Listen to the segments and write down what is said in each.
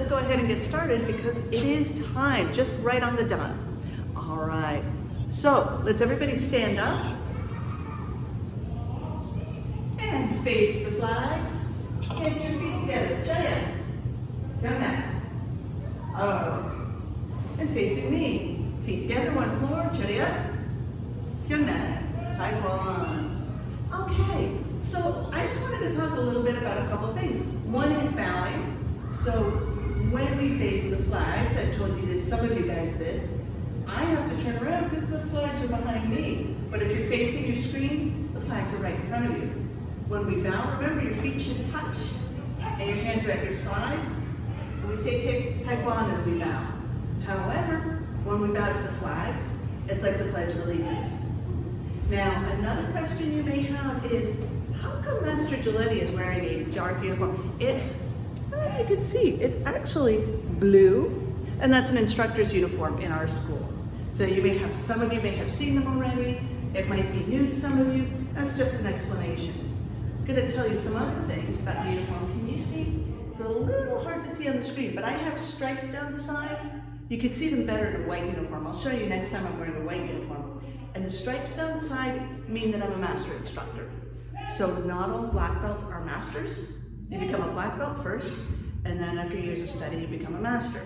let's go ahead and get started because it is time, just right on the dot. All right, so let's everybody stand up and face the flags. Get your feet together. Jaya, young man. And facing me. Feet together once more. Jaya, young man. Taekwon. Okay, so I just wanted to talk a little bit about a couple things. One is bowing. So when we face the flags, I've told you this, some of you guys this, I have to turn around because the flags are behind me. But if you're facing your screen, the flags are right in front of you. When we bow, remember your feet should touch and your hands are at your side. And we say Taekwon as we bow. However, when we bow to the flags, it's like the Pledge of Allegiance. Now, another question you may have is, how come Master Giletti is wearing a dark uniform? It's, you can see, it's actually blue, and that's an instructor's uniform in our school. So you may have, some of you may have seen them already. It might be new to some of you. That's just an explanation. I'm going to tell you some other things about the uniform. Can you see? It's a little hard to see on the screen, but I have stripes down the side. You can see them better in a white uniform. I'll show you next time I'm wearing a white uniform. And the stripes down the side mean that I'm a master instructor. So not all black belts are masters. You become a black belt first, and then after years of study, you become a master.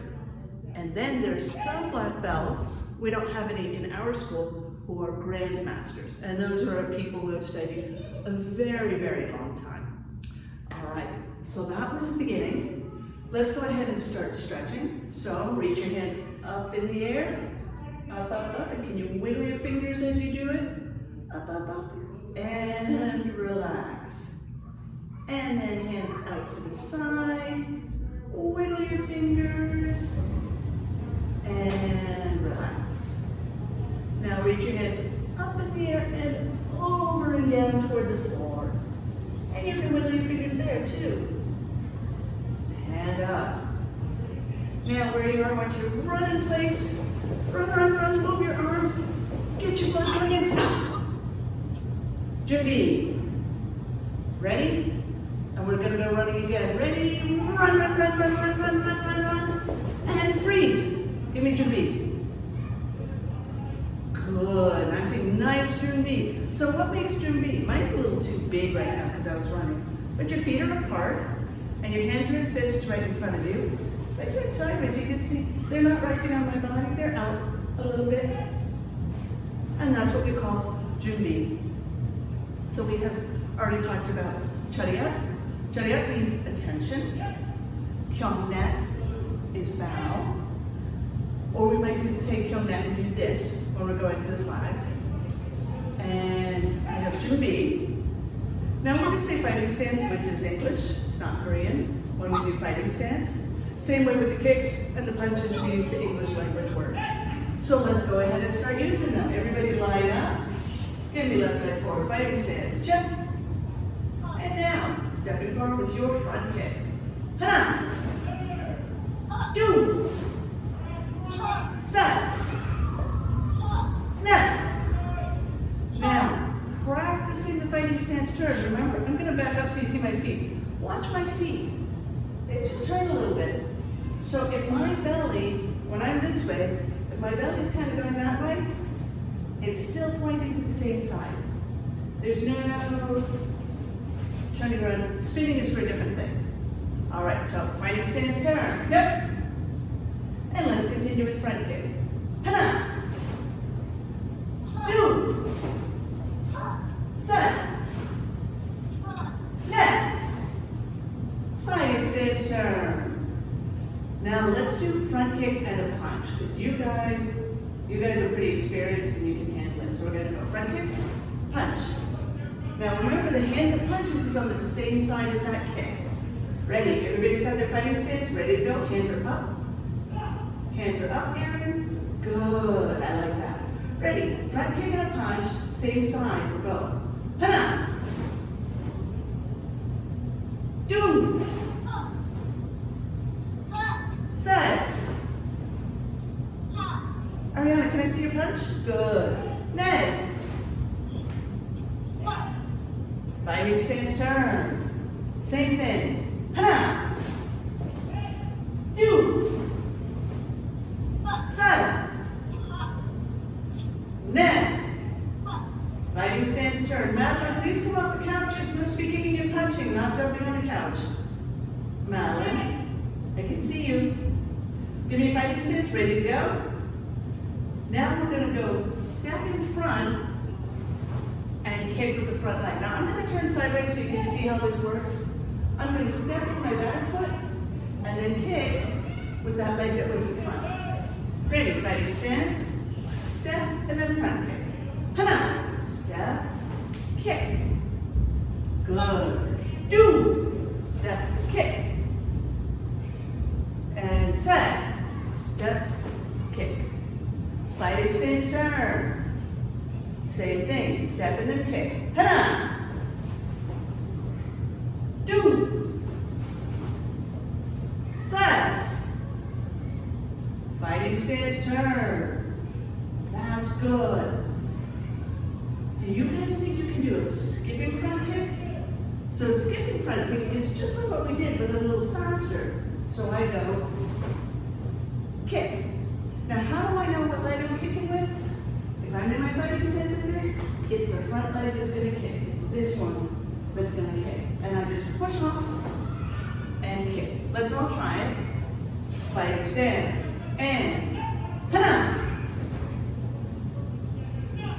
And then there's some black belts, we don't have any in our school, who are grand masters. And those are people who have studied a very, very long time. All right, so that was the beginning. Let's go ahead and start stretching. So reach your hands up in the air, up, up, up, and can you wiggle your fingers as you do it? Up, up, up, and relax. And then hands out to the side, wiggle your fingers, and relax. Now reach your hands up in the air and over and down toward the floor. And you can wiggle your fingers there too. And up. Now where you are, I want you to run in place. Run, run, run, move your arms. Get your blood going and stop. Junbi. Ready? And we're gonna go running again. Ready? Run, run, run, run, run, run, run, run, run. And freeze. Give me Junbi. Good. I'm saying nice Junbi. So what makes Junbi? Mine's a little too big right now because I was running. But your feet are apart and your hands are in fists right in front of you. If I turn sideways, you can see they're not resting on my body, they're out a little bit. And that's what we call Junbi. So we have already talked about Chariat. Chariat means attention. Kyungnet is bow. Or we might just take Kyungnet and do this when we're going to the flags. And we have Junbi. Now we'll just say fighting stance, which is English, it's not Korean, when we do fighting stance. Same way with the kicks and the punches, we use the English language words. So let's go ahead and start using them. Everybody line up. Give me left leg forward, fighting stance, jump. And now, stepping forward with your front kick. Hana. Do. Set. Now, practicing the fighting stance turn. Remember, I'm going to back up so you see my feet. Watch my feet. They just turn a little bit. So if my belly, when I'm this way, if my belly's kind of going that way, it's still pointing to the same side. There's no turning around. Spinning is for a different thing. All right, so fighting stance turn. Yep. And let's continue with front kick. Hana. Do. Set. Net. Fighting stance turn. Now let's do front kick and a punch, because you guys are pretty experienced and you can handle it. So we're going to go front kick, punch. Now remember, the hand that punches is on the same side as that kick. Ready? Everybody's got their fighting stance. Ready to go? Hands are up. Hands are up, Aaron. Good. I like that. Ready? Front kick and a punch, same side for both. Hana. Do. Set. Ariana, can I see your punch? Good. Ned. Fighting stance turn. Same thing. Hana. Do. Net. Fighting stance turn. Madeline, please come off the couch. You're supposed to be kicking and punching, not jumping on the couch. Madeline, I can see you. Give me a fighting stance. Ready to go? Now we're going to go step in front and kick with the front leg. Now I'm going to turn sideways so you can see how this works. I'm going to step with my back foot and then kick with that leg that was in front. Ready, fighting stance. Step and then front kick. Hana. Step, kick. Good. Do. Step, kick. And set. Step, kick. Fighting stance turn. Same thing. Step and then kick. Hana. Do. Set. Fighting stance turn. That's good. Do you guys think you can do a skipping front kick? So a skipping front kick is just like what we did, but a little faster. So I go kick. Now how do I know what leg I'm kicking with? If I'm in my fighting stance like this, it's the front leg that's going to kick. It's this one that's going to kick. And I just push off and kick. Let's all try it. Fighting stance. And hana.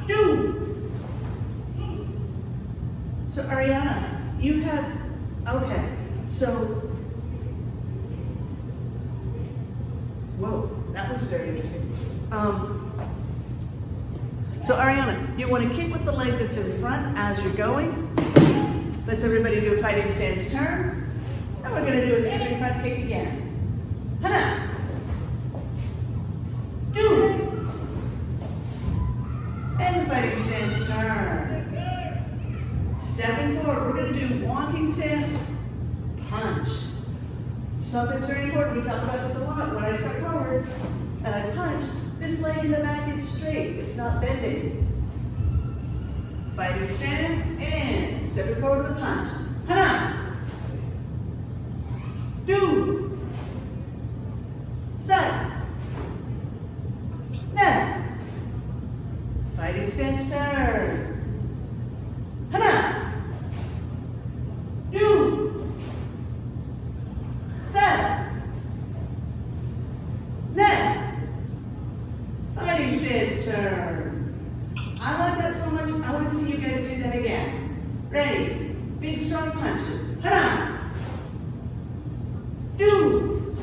Do. So Ariana, you have, okay, so, whoa, that was very interesting. So Ariana, you want to kick with the leg that's in front as you're going. Let's everybody do a fighting stance turn. And we're going to do a skipping front kick again. Hana. Do. And the fighting stance turn. Stepping forward, we're going to do walking stance, punch. Something's very important, we talk about this a lot. When I step forward and I punch, this leg in the back is straight, it's not bending. Fighting stance, and stepping forward with a punch. Hana. Do. Set. Net. Fighting stance turn. Hana. Do. Set. Net. Fighting stance turn. I like that so much, I want to see you guys do that again. Ready? Big strong punches. Hana. Do.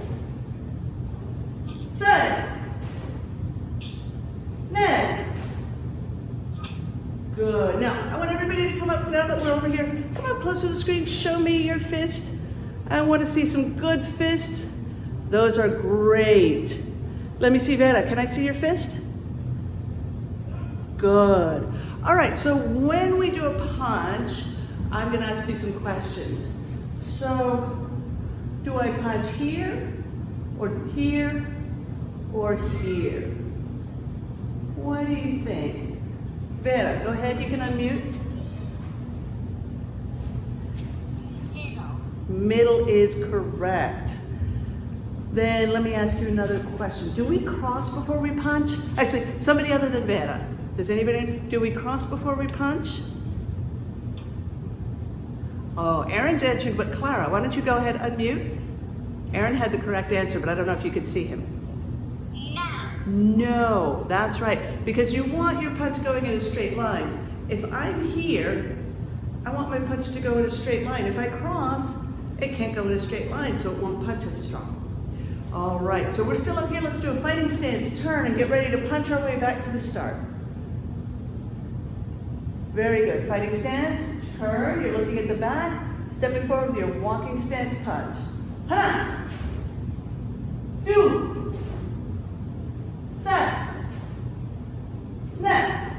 Set. Net. Good. Now, I want everybody to come up, now that we're over here, come up close to the screen, show me your fist. I want to see some good fists. Those are great. Let me see, Vera, can I see your fist? Good. All right, so when we do a punch, I'm going to ask you some questions. So, do I punch here, or here, or here? What do you think? Vera, go ahead, you can unmute. Middle is correct. Then let me ask you another question. Do we cross before we punch? Actually, somebody other than Vera. Does anybody, do we cross before we punch? Oh, Aaron's answering, but Clara, why don't you go ahead, unmute? Aaron had the correct answer, but I don't know if you could see him. No, that's right, because you want your punch going in a straight line. If I'm here, I want my punch to go in a straight line. If I cross, it can't go in a straight line, so it won't punch as strong. All right, so we're still up here. Let's do a fighting stance, turn, and get ready to punch our way back to the start. Very good. Fighting stance, turn, you're looking at the back, stepping forward with your walking stance punch. Hana. Do. Set. Net.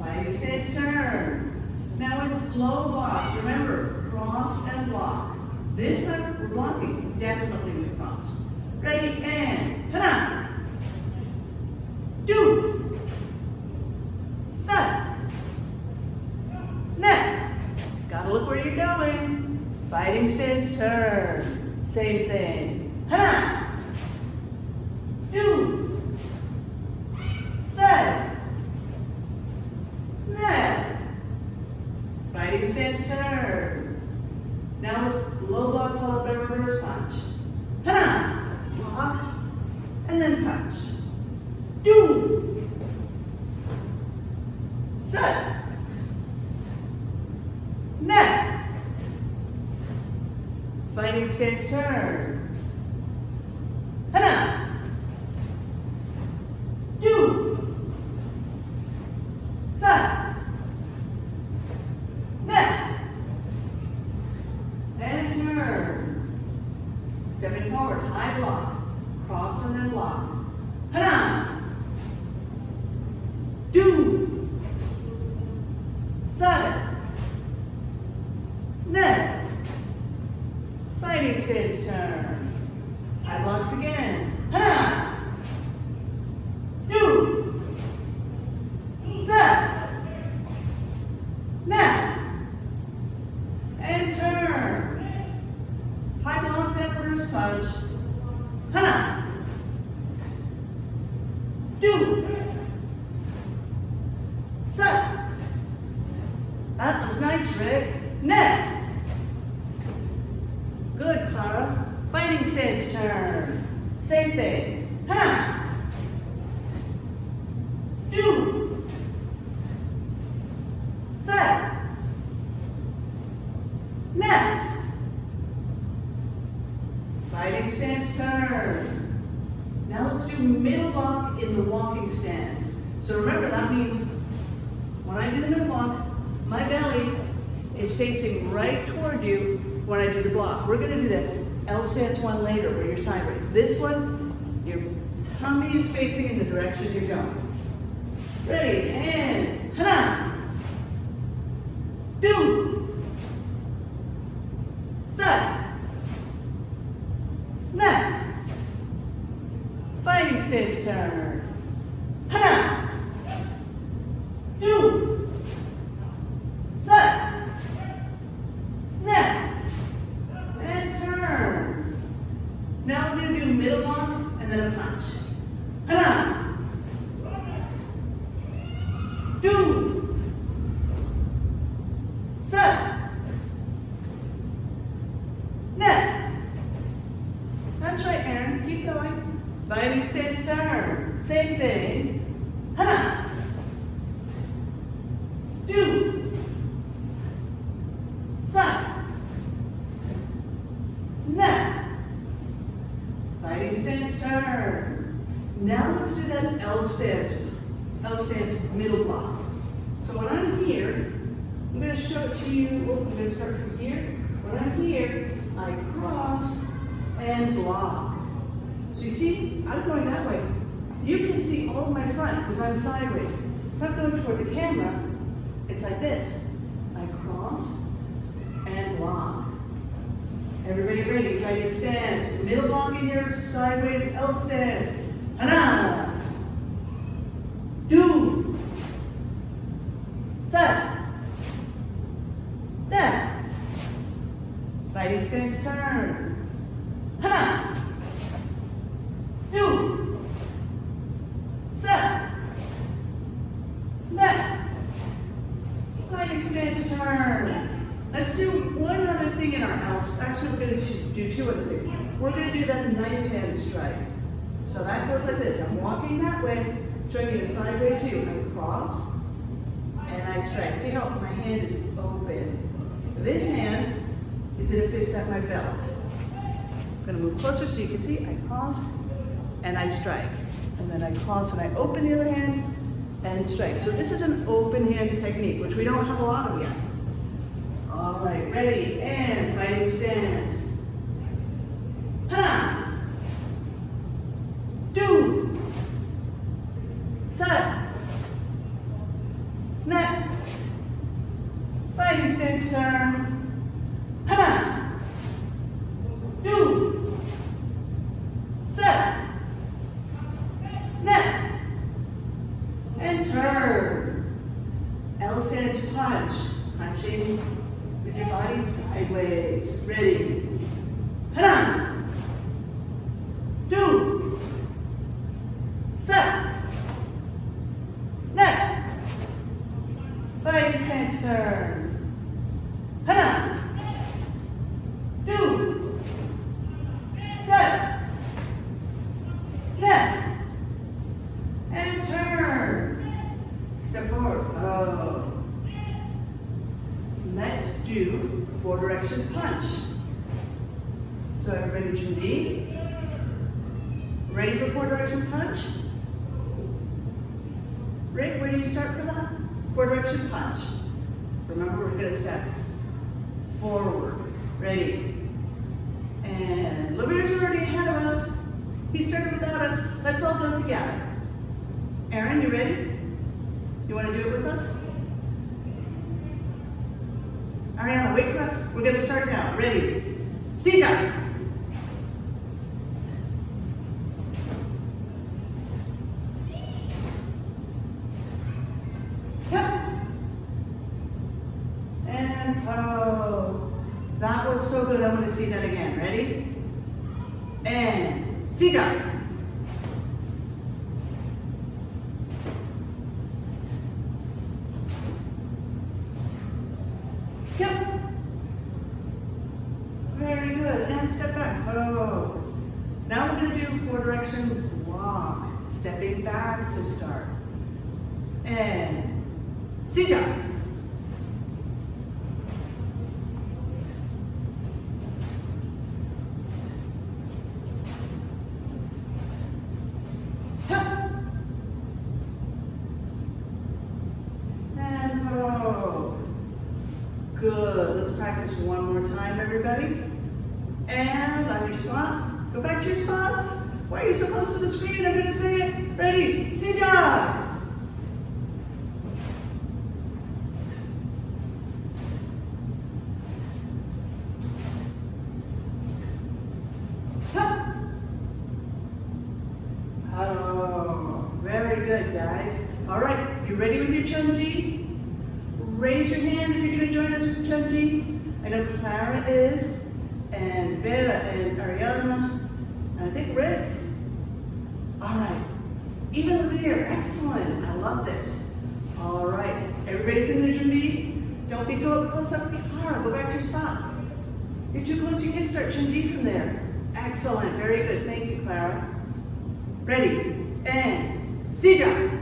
Fighting stance turn. Now it's low block. Remember, cross and block. This time we're blocking. Definitely we cross. Ready and hana. Do. Set. Net. Gotta look where you're going. Fighting stance turn. Same thing. Hana. Do. Set. Fighting stance turn. Now it's low block followed by reverse punch. Hana! Block, and then punch. Do! Set. Neck. Fighting stance turn. Hana! Do! Set. Neck. And turn. Stepping forward, high block. Cross and then block. Hana! Do! Set. Neck. Fighting stance turn. High blocks again. Hana! Do! Set. Neck. And turn. High block, then reverse punch. Hana! Do! Set. That looks nice, Rick. Neck. Good, Clara. Fighting stance turn. Same thing. Hana! Do! Set. Neck. Fighting stance turn. Now let's do middle block in the walking stance. So remember, that means when I do the middle block, my belly is facing right toward you when I do the block. We're gonna do the L stance one later where you're sideways. This one, your tummy is facing in the direction you're going. Ready, and hana! Do! Set. Neck. Fighting stance turn. Hana! Do! Set. Neck. And turn. Now we're going to do middle block and then a punch. Hana! Do! Set. Neck. That's right, Aaron. Keep going. Fighting stance turn. Same thing. Hana! Do! Set. Neck. Fighting stance turn. Now let's do that L stance middle block. So when I'm here, I'm going to show it to you. I'm going to start from here. When I'm here, I cross and block. So you see, I'm going that way. You can see all of my front because I'm sideways. If I'm going toward the camera, it's like this. I cross and block. Everybody ready? Fighting stance. Middle block in your sideways L stance. Hana! Do! Set. Neck. Fighting stance turn. Hana! Do! Set. Neck. Fighting stance turn. Let's do one other thing in our L's. Actually, we're going to do two other things. We're going to do that knife hand strike. So that goes like this. I'm walking that way, striking a sideways view. I cross and I strike. See how my hand is open? This hand is in a fist at my belt. I'm going to move closer so you can see. I cross and I strike. And then I cross and I open the other hand and strike. So this is an open hand technique, which we don't have a lot of yet. All right, ready, and fighting stance. Hana! Do! Set. Neck. Fighting stance turn. Hana! Do! Set. Neck. And turn. L stance punch. Punching with your body sideways. Ready. Hana! Do! Set. Neck. Fighting stance turn. Step forward. Oh. Let's do 4-direction punch. So everybody, Judy, ready for 4-direction punch? Rick, where do you start for that? 4-direction punch. Remember, we're gonna step forward. Ready? And Lavier's already ahead of us. He started without us. Let's all go together. Aaron, you ready? You want to do it with us? Ariana, wait for us. We're going to start now. Ready? Sija. Yep. And oh, that was so good. I want to see that again. Ready? And Sija. Yep. Very good. And step back. Oh. Now we're going to do 4-direction walk. Stepping back to start. And Sija. And oh. Good. Let's practice one more time, everybody. And on your spot, go back to your spots. Why are you so close to the screen? I'm going to say it. Ready? Sija. Oh, very good, guys. All right, you ready with your Chunji? Raise your hand if you're going to join us with Chunji. I know Clara is, and Vera, and Ariana, and I think Rick. All right, even Lavir, excellent. I love this. All right, everybody's in their Chunji. Don't be so close up. Clara, go back to your spot. You're too close, you can start Chunji from there. Excellent, very good. Thank you, Clara. Ready, and Sija.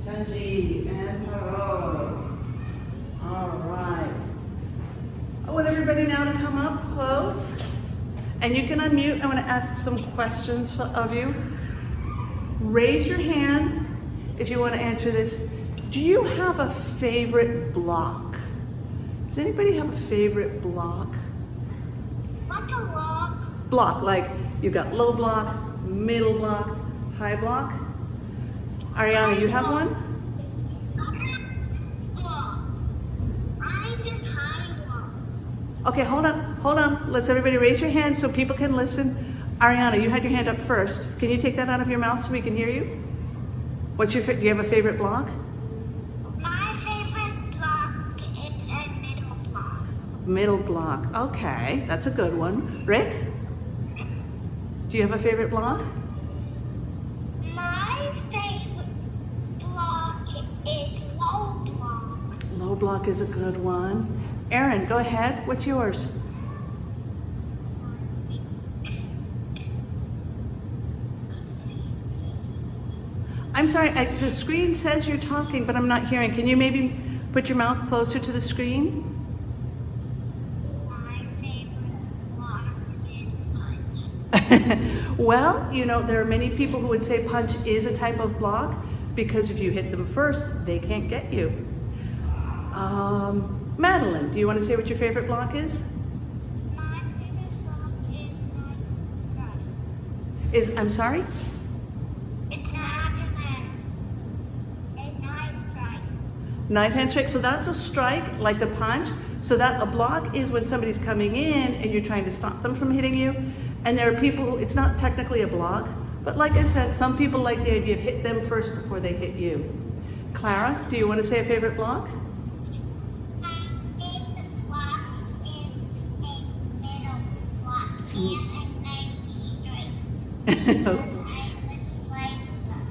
Chunji and Paro. All right. I want everybody now to come up close, and you can unmute. I want to ask some questions of you. Raise your hand if you want to answer this. Do you have a favorite block? Does anybody have a favorite block? What's a block? Block, like you've got low block, middle block, high block. Ariana, you have one? I'm just high block. Okay, hold on. Let's everybody raise your hand so people can listen. Ariana, you had your hand up first. Can you take that out of your mouth so we can hear you? Do you have a favorite block? My favorite block is a middle block. Middle block, okay, that's a good one. Rick? Do you have a favorite block? My favorite block is low block. Low block is a good one. Aaron, go ahead. What's yours? I'm sorry, the screen says you're talking, but I'm not hearing. Can you maybe put your mouth closer to the screen? My favorite block is punch. Well, you know, there are many people who would say punch is a type of block because if you hit them first, they can't get you. Madeline, do you want to say what your favorite block is? My favorite block is my dress. I'm sorry? It's a knife strike. Knife hand strike, so that's a strike, like the punch. So that a block is when somebody's coming in and you're trying to stop them from hitting you. And there are people who, it's not technically a block, but like I said, some people like the idea of hit them first before they hit you. Clara, do you want to say a favorite block? My favorite block is a middle block and a nice straight. I dislike them.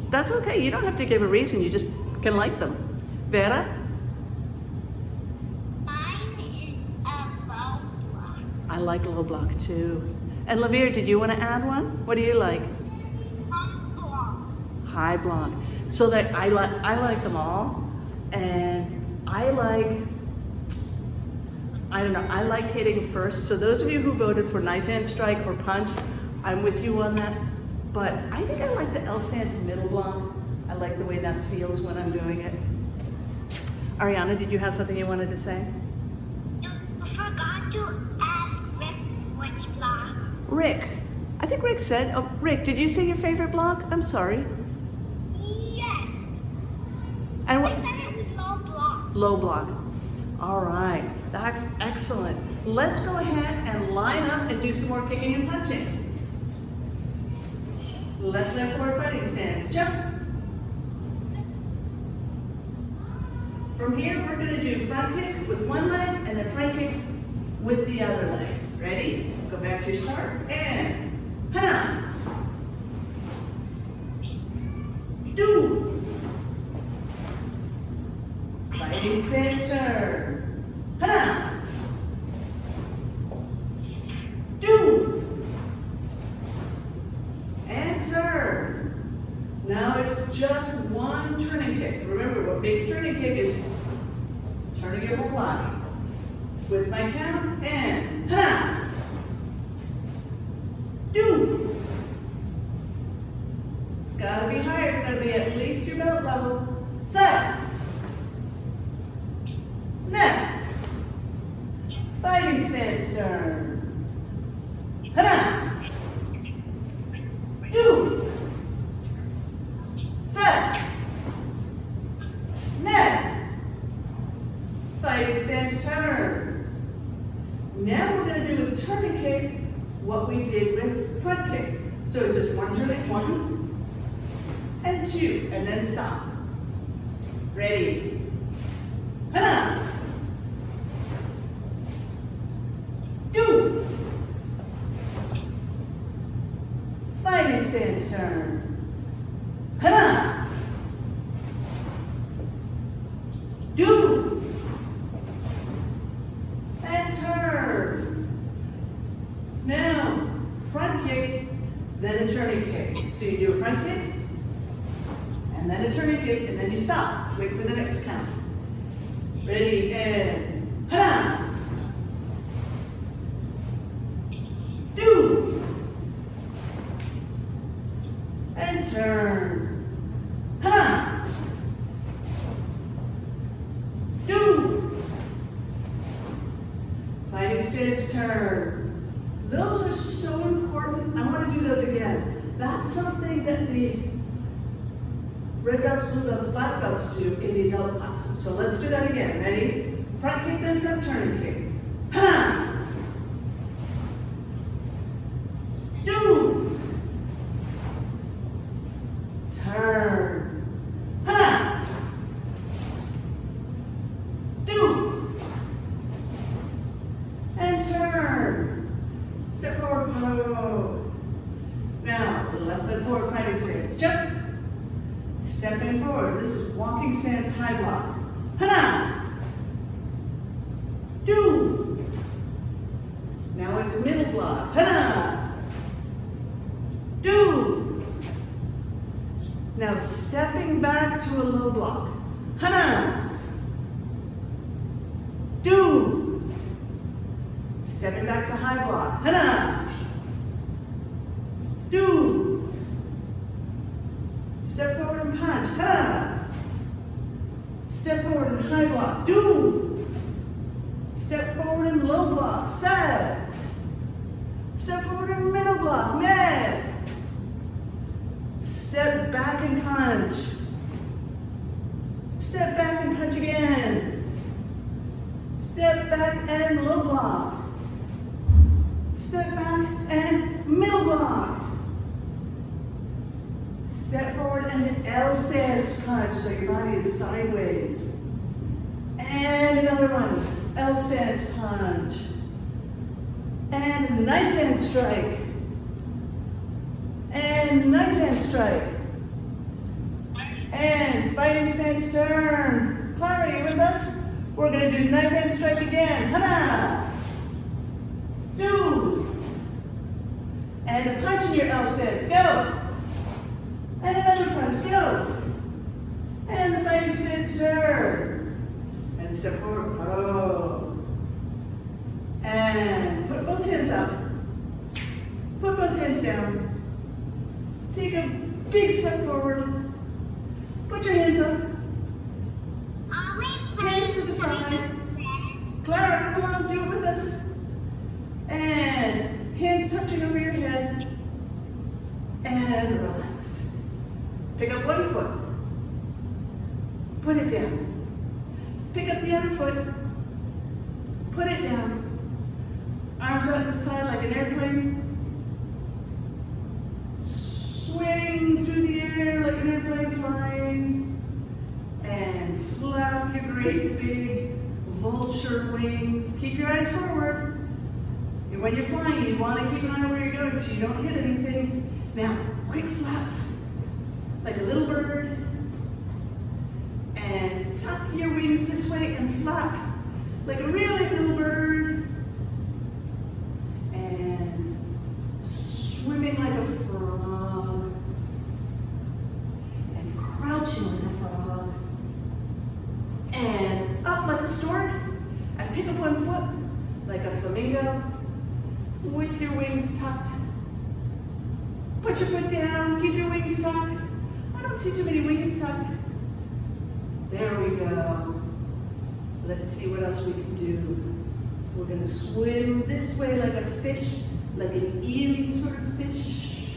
That's okay. You don't have to give a reason. You just can like them. Vera? Mine is a low block. I like low block too. And Lavere, did you want to add one? What do you like? Block. High block. So that I like them all, and I don't know, I like hitting first. So those of you who voted for knife hand strike or punch, I'm with you on that. But I think I like the L stance middle block. I like the way that feels when I'm doing it. Ariana, did you have something you wanted to say? You forgot to ask Rick which block. Rick. I think Rick said, oh, Rick, did you say your favorite block? I'm sorry. Yes. And I what? said it was low block. Low block. All right, that's excellent. Let's go ahead and line up and do some more kicking and punching. Left, forward fighting stance. Jump. From here, we're gonna do front kick with one leg and then front kick with the other leg. Ready? Go back to your start and hana. Do. Fighting stance turn. Hana. Do. And turn. Now it's just one turning kick. Remember, what makes turning kick is turning your whole body. With my count, and hana. Do. It's gotta be higher, it's gotta be at least your belt level. Set. Neck. Fighting stance turn. Hana. Do. Set. Neck. Fighting stance turn. Now we're going to do with turning kick what we did with front kick. So it's just one turning, one and two, and then stop. Ready? Hana. Do. Fighting stance turn. Hana. Do. And turn. Now, front kick, then a turning kick. So you do a front kick, and then a turning kick, and then you stop. Wait for the next count. Ready, and hana. Do. And turn. Hana. Do. Fighting stance turn. Those are so important. I want to do those again. That's something that the red belts, blue belts, black belts do in the adult classes. So let's do that again. Ready? Front kick, then front turning kick. Ha! Do. Turn. Ha! Do. And turn. Step forward, go. Now, left leg forward, fighting stance. Jump. Stepping forward. This is walking stance, high block. Hana. Do. Now it's middle block. Hana. Do. Now stepping back to a low block. Hana. Do. Stepping back to high block. Hana. Do. Step forward and punch. Hana. Step forward and high block. Do. Step forward and low block. Set. Step forward and middle block. Net. Step back and punch. Step back and punch again. Step back and low block. Step back and middle block. Step Step forward and an L stance punch, so your body is sideways. And another one, L stance punch. And knife hand strike. And knife hand strike. And fighting stance turn. Clara, are you with us? We're gonna do knife hand strike again. Hana! Do! And a punch in your L stance, go! And another punch, go! And the fighting stance turn. And step forward, oh. And put both hands up. Put both hands down. Take a big step forward. Put your hands up. Hands to the side. Clara, come on, do it with us. And hands touching over your head. And relax. Pick up one foot. Put it down. Pick up the other foot. Put it down. Arms out to the side like an airplane. Swing through the air like an airplane flying. And flap your great big vulture wings. Keep your eyes forward. And when you're flying, you want to keep an eye where you're going so you don't hit anything. Now, quick flaps like a little bird. And tuck your wings this way and flap like a really little bird. And swimming like a frog. And crouching like a frog. And up like a stork. And pick up one foot like a flamingo with your wings tucked. Put your foot down, keep your wings tucked. I don't see too many wings tucked. There we go. Let's see what else we can do. We're gonna swim this way like a fish, like an eel sort of fish.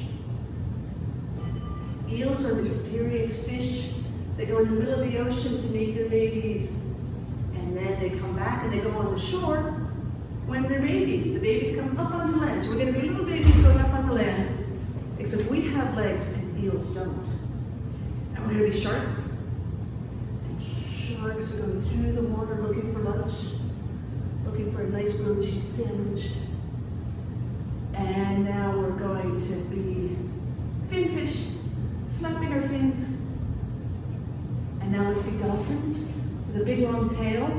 Eels are mysterious fish. They go in the middle of the ocean to make their babies. And then they come back and they go on the shore when they're babies. The babies come up onto land. So we're gonna be little babies going up on the land, except we have legs and eels don't. And we're gonna be sharks. Sharks are going through the water looking for lunch, looking for a nice grilled cheese sandwich. And now we're going to be finfish, flapping our fins. And now let's be dolphins with a big long tail.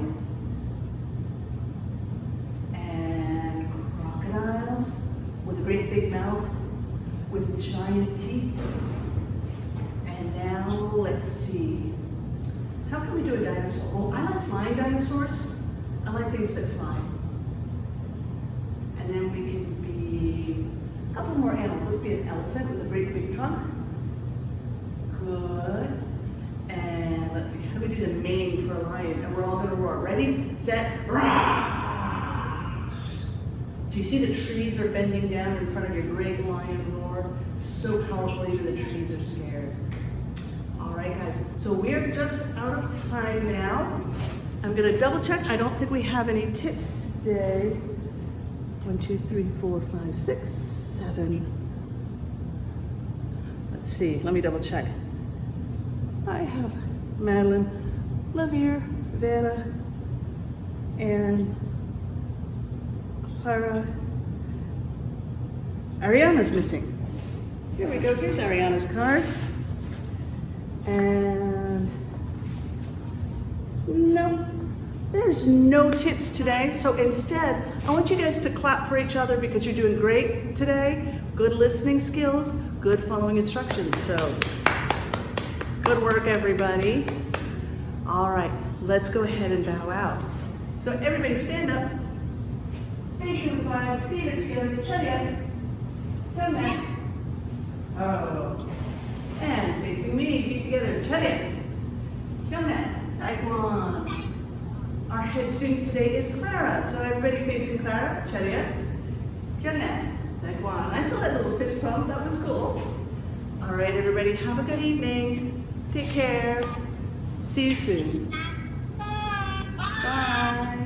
And crocodiles with a great big mouth with giant teeth. And now let's see. How can we do a dinosaur? Well, I like flying dinosaurs. I like things that fly. And then we can be a couple more animals. Let's be an elephant with a great big trunk. Good. And let's see, how do we do the mane for a lion? And we're all gonna roar. Ready, set, roar! Do you see the trees are bending down in front of your great lion roar? So powerful, even the trees are scared. All right, guys, so we're just out of time now. I'm gonna double check. I don't think we have any tips today. 1, 2, 3, 4, 5, 6, 7. Let's see, let me double check. I have Madeline, Lavere, Vanna, Aaron, Clara. Ariana's missing. Here we go, here's Ariana's card. And no, there's no tips today. So instead, I want you guys to clap for each other because you're doing great today. Good listening skills, good following instructions. So good work, everybody. All right, let's go ahead and bow out. So everybody stand up, facing the flag, feet are together, chin up, come back. Oh. And facing me, feet together, chin up, come back, Taekwon. Our head student today is Clara. So everybody facing Clara, chin up, come back, Taekwon. I saw that little fist pump, that was cool. All right, everybody, have a good evening. Take care. See you soon. Bye.